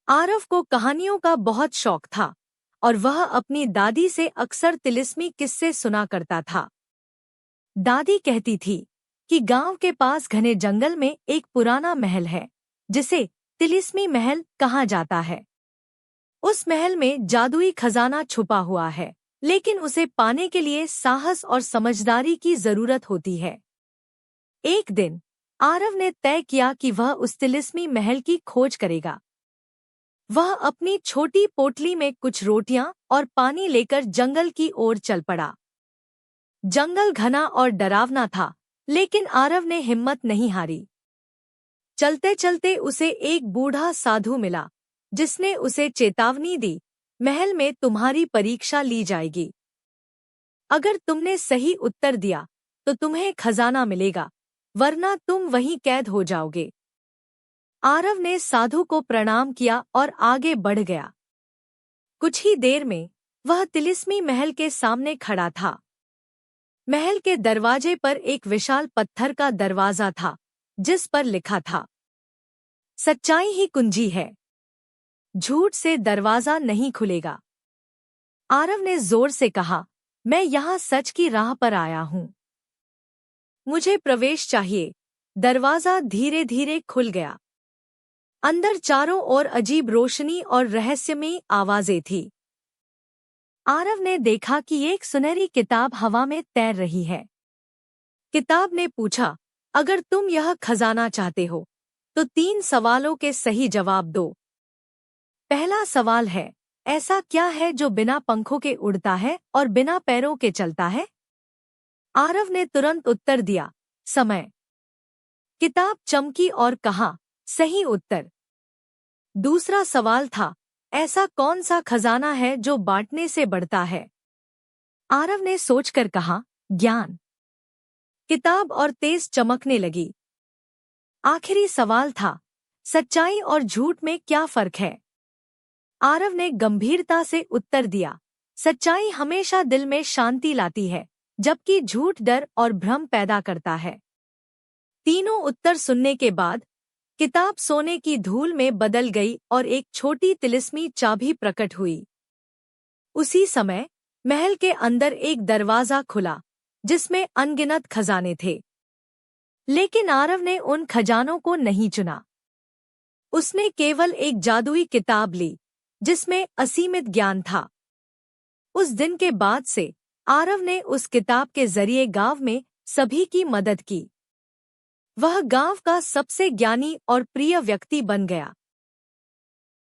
आरव को कहानियों का बहुत शौक था और वह अपनी दादी से अक्सर तिलिस्मी किस्से सुना करता था। दादी कहती थी कि गांव के पास घने जंगल में एक पुराना महल है जिसे तिलिस्मी महल कहा जाता है। उस महल में जादुई खजाना छुपा हुआ है, लेकिन उसे पाने के लिए साहस और समझदारी की जरूरत होती है। एक दिन आरव ने तय किया कि वह उस तिलिस्मी महल की खोज करेगा। वह अपनी छोटी पोटली में कुछ रोटियां और पानी लेकर जंगल की ओर चल पड़ा। जंगल घना और डरावना था, लेकिन आरव ने हिम्मत नहीं हारी। चलते चलते उसे एक बूढ़ा साधु मिला, जिसने उसे चेतावनी दी, महल में तुम्हारी परीक्षा ली जाएगी। अगर तुमने सही उत्तर दिया तो तुम्हें खजाना मिलेगा, वरना तुम वहीं कैद हो जाओगे। आरव ने साधु को प्रणाम किया और आगे बढ़ गया। कुछ ही देर में वह तिलिस्मी महल के सामने खड़ा था। महल के दरवाजे पर एक विशाल पत्थर का दरवाजा था, जिस पर लिखा था, सच्चाई ही कुंजी है, झूठ से दरवाजा नहीं खुलेगा। आरव ने जोर से कहा, मैं यहाँ सच की राह पर आया हूँ, मुझे प्रवेश चाहिए। दरवाजा धीरे धीरे खुल गया। अंदर चारों ओर अजीब रोशनी और रहस्यमयी आवाजें थी। आरव ने देखा कि एक सुनहरी किताब हवा में तैर रही है। किताब ने पूछा, अगर तुम यह खजाना चाहते हो तो 3 सवालों के सही जवाब दो। पहला सवाल है, ऐसा क्या है जो बिना पंखों के उड़ता है और बिना पैरों के चलता है? आरव ने तुरंत उत्तर दिया, समय। किताब चमकी और कहा, सही उत्तर। दूसरा सवाल था, ऐसा कौन सा खजाना है जो बांटने से बढ़ता है? आरव ने सोचकर कहा, ज्ञान। किताब और तेज चमकने लगी। आखिरी सवाल था, सच्चाई और झूठ में क्या फर्क है? आरव ने गंभीरता से उत्तर दिया, सच्चाई हमेशा दिल में शांति लाती है, जबकि झूठ डर और भ्रम पैदा करता है। तीनों उत्तर सुनने के बाद किताब सोने की धूल में बदल गई और एक छोटी तिलिस्मी चाबी प्रकट हुई। उसी समय महल के अंदर एक दरवाजा खुला, जिसमें अनगिनत खजाने थे। लेकिन आरव ने उन खजानों को नहीं चुना। उसने केवल एक जादुई किताब ली, जिसमें असीमित ज्ञान था। उस दिन के बाद से आरव ने उस किताब के जरिए गांव में सभी की मदद की। वह गांव का सबसे ज्ञानी और प्रिय व्यक्ति बन गया।